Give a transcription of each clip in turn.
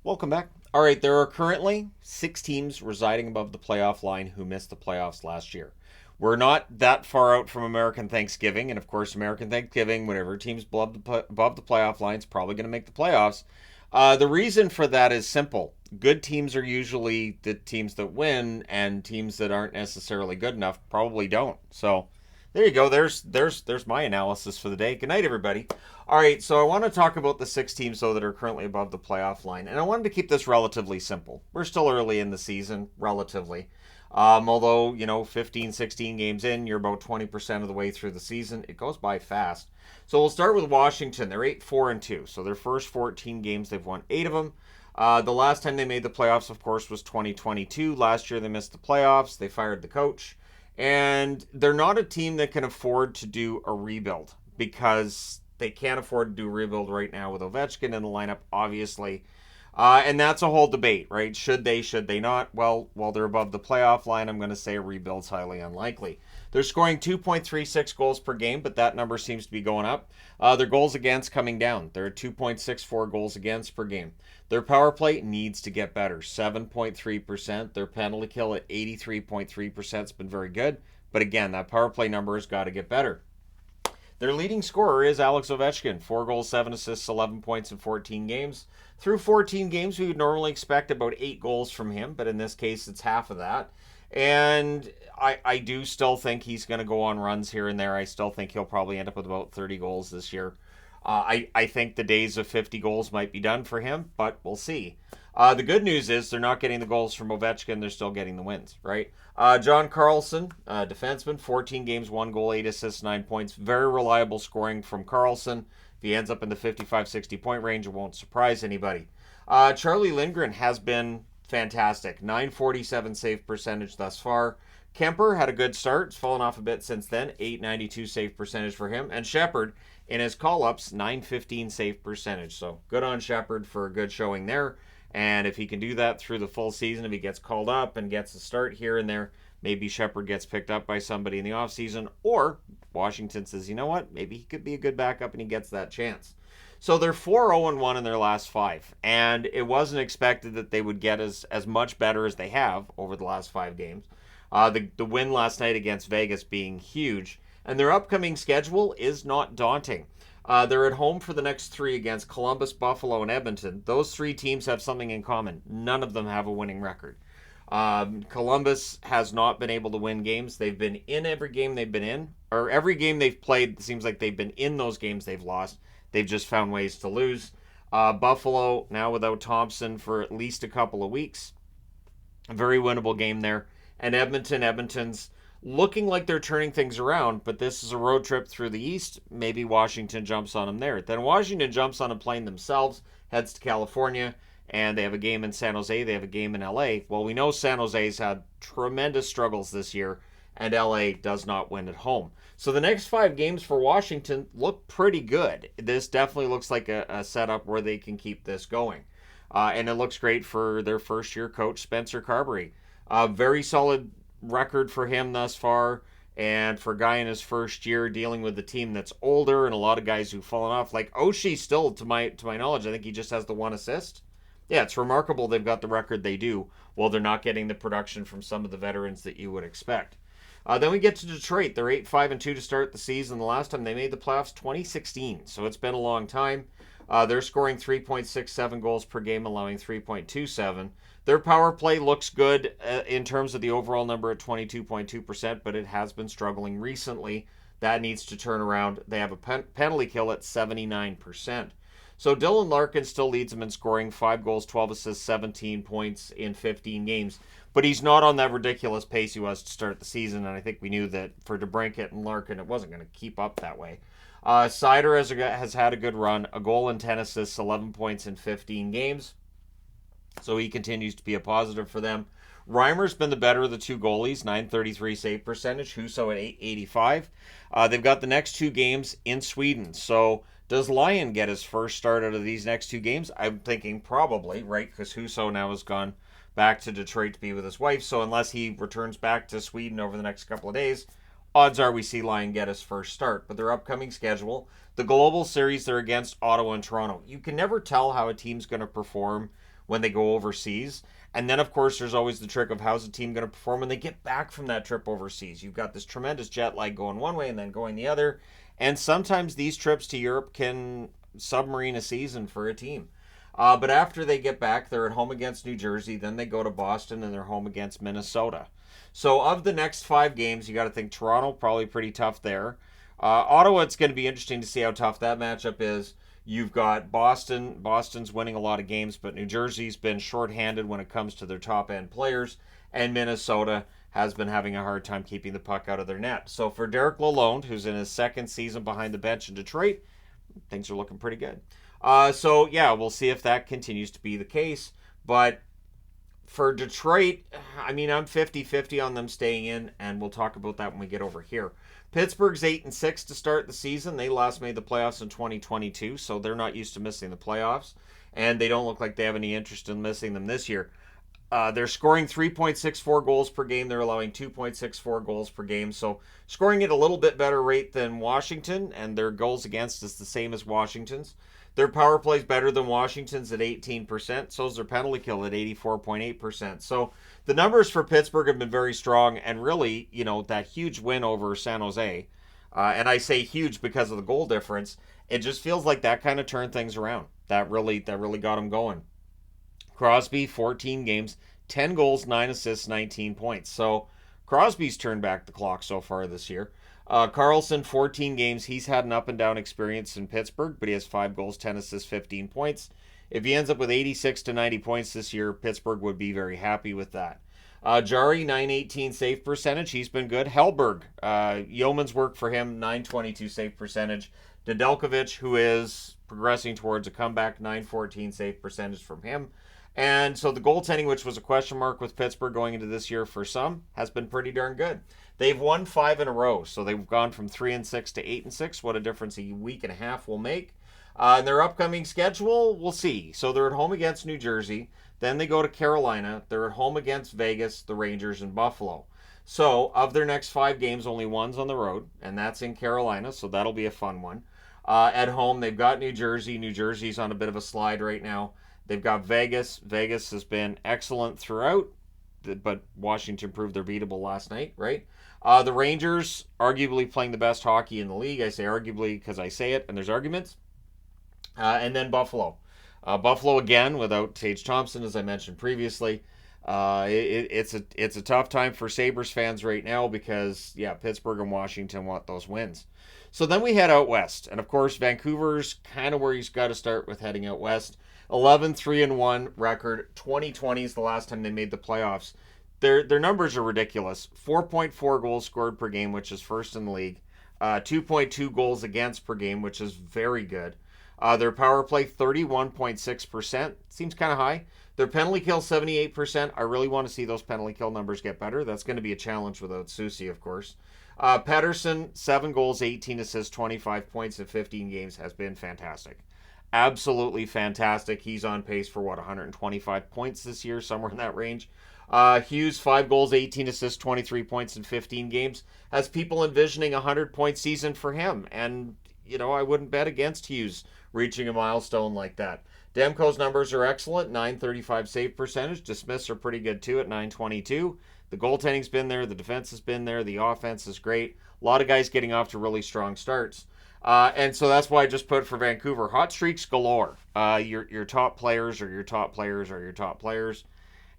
Welcome back. All right, there are currently 6 teams residing above the playoff line who missed the playoffs last year. We're not that far out from American Thanksgiving, and of course, American Thanksgiving, whatever team's above the playoff line is probably going to make the playoffs. The reason for that is simple. Good teams are usually the teams that win, and teams that aren't necessarily good enough probably don't. So there you go. There's my analysis for the day. Good night, everybody. All right, so I want to talk about the 6 teams though that are currently above the playoff line, and I wanted to keep this relatively simple. We're still early in the season, relatively. Although 15, 16 games in, you're about 20% of the way through the season. It goes by fast. So we'll start with Washington. They're 8-4-2. So their first 14 games, they've won 8 of them. The last time they made the playoffs, of course, was 2022. Last year they missed the playoffs. They fired the coach. And they're not a team that can afford to do a rebuild because they can't afford to do a rebuild right now with Ovechkin in the lineup, obviously. And that's a whole debate, right? Should they not? Well, while they're above the playoff line, I'm going to say a rebuild's highly unlikely. They're scoring 2.36 goals per game, but that number seems to be going up. Their goals against coming down. They're at 2.64 goals against per game. Their power play needs to get better, 7.3%. Their penalty kill at 83.3% has been very good. But again, that power play number has got to get better. Their leading scorer is Alex Ovechkin, 4 goals, 7 assists, 11 points in 14 games. Through 14 games, we would normally expect about 8 goals from him, but in this case, it's half of that. And I do still think he's going to go on runs here and there. I still think he'll probably end up with about 30 goals this year. I think the days of 50 goals might be done for him, but we'll see. The good news is they're not getting the goals from Ovechkin. They're still getting the wins, right? John Carlson, defenseman, 14 games, 1 goal, 8 assists, 9 points. Very reliable scoring from Carlson. If he ends up in the 55-60 point range, it won't surprise anybody. Charlie Lindgren has been fantastic. 947 save percentage thus far. Kemper had a good start. It's fallen off a bit since then. 892 save percentage for him. And Shepard, in his call-ups, 915 save percentage. So good on Shepard for a good showing there. And if he can do that through the full season, if he gets called up and gets a start here and there, maybe Shepard gets picked up by somebody in the offseason, or Washington says, you know what, maybe he could be a good backup and he gets that chance. So they're 4-0-1 in their last 5, and it wasn't expected that they would get as much better as they have over the last 5 games. The win last night against Vegas being huge, and their upcoming schedule is not daunting. They're at home for the next 3 against Columbus, Buffalo, and Edmonton. Those 3 teams have something in common. None of them have a winning record. Columbus has not been able to win games. They've been in every game they've been in, or every game they've played. It seems like they've been in those games they've lost. They've just found ways to lose. Buffalo, now without Thompson for at least a couple of weeks. A very winnable game there. And Edmonton's looking like they're turning things around, but this is a road trip through the East. Maybe Washington jumps on them there. Then Washington jumps on a plane themselves, heads to California, and they have a game in San Jose. They have a game in LA. Well, we know San Jose's had tremendous struggles this year, and LA does not win at home. So the next 5 games for Washington look pretty good. This definitely looks like a setup where they can keep this going. And it looks great for their first-year coach, Spencer Carberry. Very solid record for him thus far. And for a guy in his first year dealing with a team that's older and a lot of guys who've fallen off, like Oshie still, to my knowledge, I think he just has the 1 assist. Yeah, it's remarkable they've got the record they do while they're not getting the production from some of the veterans that you would expect. Then we get to Detroit. They're 8-5-2 to start the season. The last time they made the playoffs, 2016. So it's been a long time. They're scoring 3.67 goals per game, allowing 3.27. Their power play looks good in terms of the overall number at 22.2%, but it has been struggling recently. That needs to turn around. They have a penalty kill at 79%. So Dylan Larkin still leads them in scoring, 5 goals, 12 assists, 17 points in 15 games. But he's not on that ridiculous pace he was to start the season, and I think we knew that for DeBrincat and Larkin, it wasn't going to keep up that way. Sider has had a good run, a goal and 10 assists, 11 points in 15 games. So he continues to be a positive for them. Reimer's been the better of the 2 goalies, 933 save percentage, Husso at 885. They've got the next 2 games in Sweden. So does Lyon get his first start out of these next 2 games? I'm thinking probably, right? Because Husso now has gone back to Detroit to be with his wife. So unless he returns back to Sweden over the next couple of days, odds are we see Lyon get his first start. But their upcoming schedule, the global series, they're against Ottawa and Toronto. You can never tell how a team's going to perform when they go overseas. And then, of course, there's always the trick of how's the team going to perform when they get back from that trip overseas. You've got this tremendous jet lag going one way and then going the other. And sometimes these trips to Europe can submarine a season for a team. But after they get back, they're at home against New Jersey. Then they go to Boston and they're home against Minnesota. So of the next 5 games, you got to think Toronto, probably pretty tough there. Ottawa, it's going to be interesting to see how tough that matchup is. You've got Boston. Boston's winning a lot of games, but New Jersey's been shorthanded when it comes to their top-end players. And Minnesota has been having a hard time keeping the puck out of their net. So for Derek Lalonde, who's in his second season behind the bench in Detroit, things are looking pretty good. So, yeah, we'll see if that continues to be the case. But for Detroit, I mean, I'm 50-50 on them staying in, and we'll talk about that when we get over here. Pittsburgh's 8-6 to start the season. They last made the playoffs in 2022, so they're not used to missing the playoffs, and they don't look like they have any interest in missing them this year. They're scoring 3.64 goals per game. They're allowing 2.64 goals per game, so scoring at a little bit better rate than Washington, and their goals against is the same as Washington's. Their power play is better than Washington's at 18%. So is their penalty kill at 84.8%. So the numbers for Pittsburgh have been very strong. And really, that huge win over San Jose, and I say huge because of the goal difference, it just feels like that kind of turned things around. That really got them going. Crosby, 14 games, 10 goals, 9 assists, 19 points. So Crosby's turned back the clock so far this year. Carlson, 14 games. He's had an up-and-down experience in Pittsburgh, but he has 5 goals, 10 assists, 15 points. If he ends up with 86 to 90 points this year, Pittsburgh would be very happy with that. Jari, 918 save percentage. He's been good. Hellberg, yeoman's work for him, 922 save percentage. Nedeljkovic, who is progressing towards a comeback, 914 save percentage from him. And so the goaltending, which was a question mark with Pittsburgh going into this year for some, has been pretty darn good. They've won 5 in a row, so they've gone from 3-6 to 8-6. What a difference a week and a half will make. And their upcoming schedule, we'll see. So they're at home against New Jersey. Then they go to Carolina. They're at home against Vegas, the Rangers, and Buffalo. So of their next 5 games, only one's on the road, and that's in Carolina, so that'll be a fun one. At home, they've got New Jersey. New Jersey's on a bit of a slide right now. They've got Vegas. Vegas has been excellent throughout, but Washington proved they're beatable last night, right? The Rangers, arguably playing the best hockey in the league. I say arguably because I say it, and there's arguments. And then Buffalo. Buffalo, again, without Tage Thompson, as I mentioned previously. It's a tough time for Sabres fans right now because, Pittsburgh and Washington want those wins. So then we head out west. And, of course, Vancouver's kind of where he's got to start with heading out west. 11-3-1 record. 2020 is the last time they made the playoffs. Their numbers are ridiculous. 4.4 goals scored per game, which is first in the league. 2.2 goals against per game, which is very good. Their power play, 31.6%. Seems kind of high. Their penalty kill, 78%. I really want to see those penalty kill numbers get better. That's going to be a challenge without Susie, of course. Pettersson, 7 goals, 18 assists, 25 points in 15 games, has been fantastic. Absolutely fantastic. He's on pace for, 125 points this year, somewhere in that range. Hughes, 5 goals, 18 assists, 23 points in 15 games. Has people envisioning a 100-point season for him. And, I wouldn't bet against Hughes reaching a milestone like that. Demko's numbers are excellent, 935 save percentage. Dismiss are pretty good, too, at 922. The goaltending's been there. The defense has been there. The offense is great. A lot of guys getting off to really strong starts. And so that's why I just put for Vancouver, hot streaks galore. Your top players are your top players are your top players.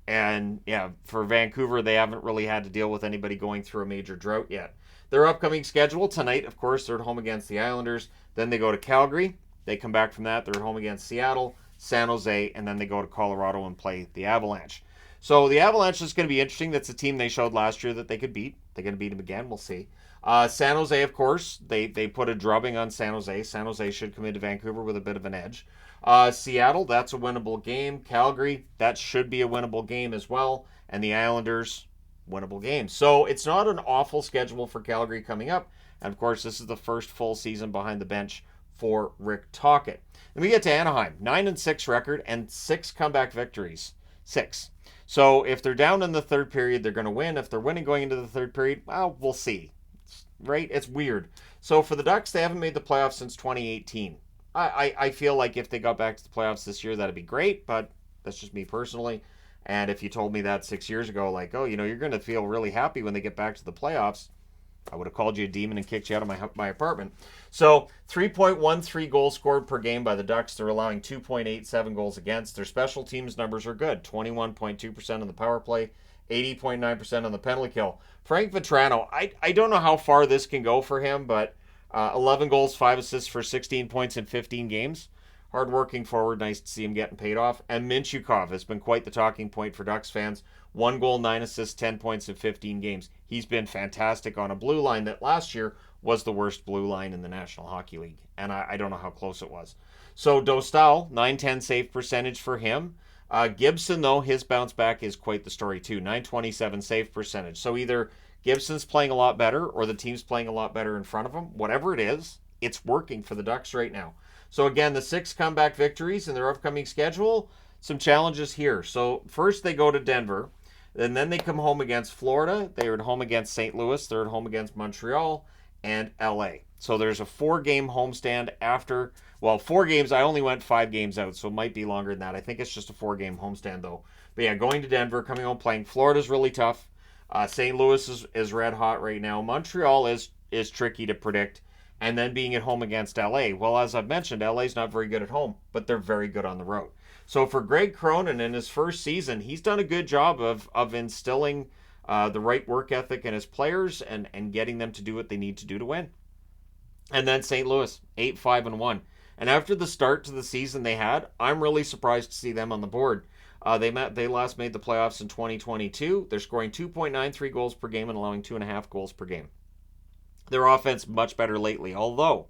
And, for Vancouver, they haven't really had to deal with anybody going through a major drought yet. Their upcoming schedule tonight, of course, they're at home against the Islanders. Then they go to Calgary. They come back from that. They're at home against Seattle, San Jose, and then they go to Colorado and play the Avalanche. So the Avalanche is going to be interesting. That's a team they showed last year that they could beat. They're going to beat them again. We'll see. San Jose, of course, they put a drubbing on San Jose. San Jose should come into Vancouver with a bit of an edge. Seattle, that's a winnable game. Calgary, that should be a winnable game as well. And the Islanders, winnable game. So it's not an awful schedule for Calgary coming up. And, of course, this is the first full season behind the bench for Rick Tocchet. Then we get to Anaheim, 9-6 record and 6 comeback victories. 6. So if they're down in the third period, they're going to win. If they're winning going into the third period, well, we'll see. right? It's weird. So for the Ducks, they haven't made the playoffs since 2018. I feel like if they got back to the playoffs this year, that'd be great, but that's just me personally. And if you told me that 6 years ago, like, oh, you're going to feel really happy when they get back to the playoffs, I would have called you a demon and kicked you out of my apartment. So 3.13 goals scored per game by the Ducks. They're allowing 2.87 goals against. Their special teams numbers are good. 21.2% on the power play, 80.9% on the penalty kill. Frank Vatrano, I don't know how far this can go for him, but 11 goals, 5 assists for 16 points in 15 games. Hard-working forward. Nice to see him getting paid off. And Mintyukov has been quite the talking point for Ducks fans. 1 goal, 9 assists, 10 points in 15 games. He's been fantastic on a blue line that last year was the worst blue line in the National Hockey League. And I don't know how close it was. So Dostal, 910 save percentage for him. Gibson, though, his bounce back is quite the story too. 927 save percentage. So either Gibson's playing a lot better or the team's playing a lot better in front of him. Whatever it is, it's working for the Ducks right now. So again, the 6 comeback victories in their upcoming schedule, some challenges here. So first they go to Denver, and then they come home against Florida. They are at home against St. Louis. They're at home against Montreal and LA. So there's a 4-game homestand after, 4 games. I only went 5 games out, so it might be longer than that. I think it's just a 4-game homestand though. But yeah, going to Denver, coming home playing. Florida's really tough. St. Louis is red hot right now. Montreal is tricky to predict. And then being at home against LA. Well, as I've mentioned, LA's not very good at home, but they're very good on the road. So for Greg Cronin in his first season, he's done a good job of instilling the right work ethic in his players and getting them to do what they need to do to win. And then St. Louis, 8-5-1. And after the start to the season they had, I'm really surprised to see them on the board. They last made the playoffs in 2022. They're scoring 2.93 goals per game and allowing 2.5 goals per game. Their offense much better lately, although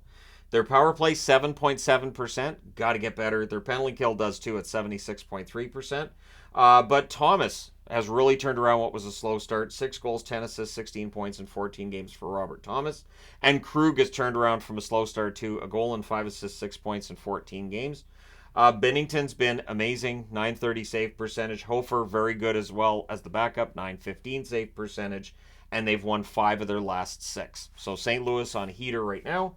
their power play 7.7%, got to get better. Their penalty kill does too at 76.3%. But Thomas has really turned around what was a slow start. 6 goals, 10 assists, 16 points in 14 games for Robert Thomas. And Krug has turned around from a slow start to a goal and 5 assists, 6 points in 14 games. Binnington's been amazing, 930 save percentage. Hofer, very good as well as the backup, 915 save percentage. And they've won 5 of their last 6. So St. Louis on heater right now.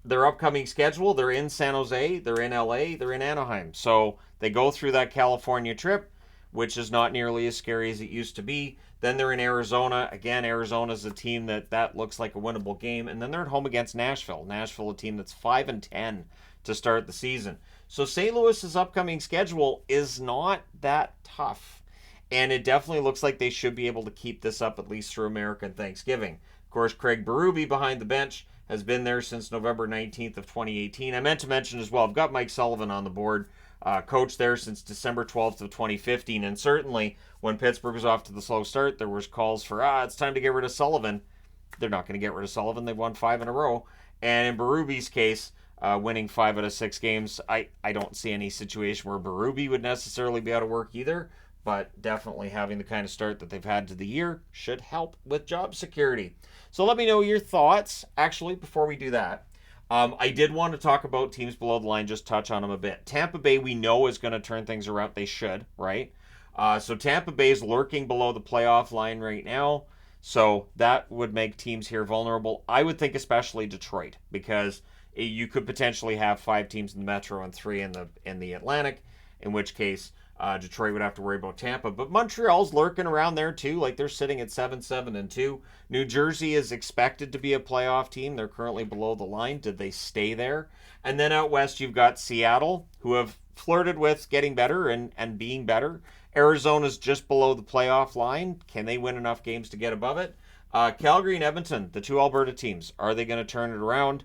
Their upcoming schedule, they're in San Jose, they're in LA, they're in Anaheim. So they go through that California trip, which is not nearly as scary as it used to be. Then they're in Arizona. Again, Arizona's a team that looks like a winnable game. And then they're at home against Nashville. Nashville, a team that's 5-10 to start the season. So St. Louis's upcoming schedule is not that tough. And it definitely looks like they should be able to keep this up at least through American Thanksgiving. Of course, Craig Berube behind the bench has been there since November 19th of 2018. I meant to mention as well, I've got Mike Sullivan on the board, coach there since December 12th of 2015. And certainly when Pittsburgh was off to the slow start, there was calls for, it's time to get rid of Sullivan. They're not going to get rid of Sullivan. They've won 5 in a row. And in Berube's case, winning 5 out of 6 games, I don't see any situation where Berube would necessarily be out of work either. But definitely having the kind of start that they've had to the year should help with job security. So let me know your thoughts. Actually, before we do that, I did want to talk about teams below the line, just touch on them a bit. Tampa Bay, we know, is going to turn things around. They should, right? So Tampa Bay is lurking below the playoff line right now. So that would make teams here vulnerable. I would think especially Detroit, because you could potentially have 5 teams in the Metro and 3 in the Atlantic, in which case Detroit would have to worry about Tampa. But Montreal's lurking around there too. Like, they're sitting at 7-7-2. New Jersey is expected to be a playoff team. They're currently below the line. Did they stay there? And then out west, you've got Seattle, who have flirted with getting better and being better. Arizona's just below the playoff line. Can they win enough games to get above it? Calgary and Edmonton, the 2 Alberta teams. Are they going to turn it around?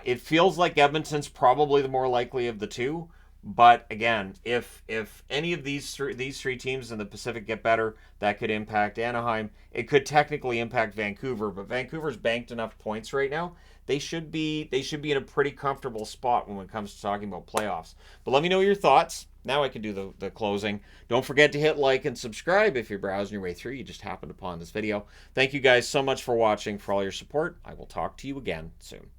It feels like Edmonton's probably the more likely of the 2. But again, if any of these three teams in the Pacific get better, that could impact Anaheim. It could technically impact Vancouver, but Vancouver's banked enough points right now. They should be in a pretty comfortable spot when it comes to talking about playoffs. But let me know your thoughts. Now I can do the closing. Don't forget to hit like and subscribe if you're browsing your way through. You just happened upon this video. Thank you guys so much for watching, for all your support. I will talk to you again soon.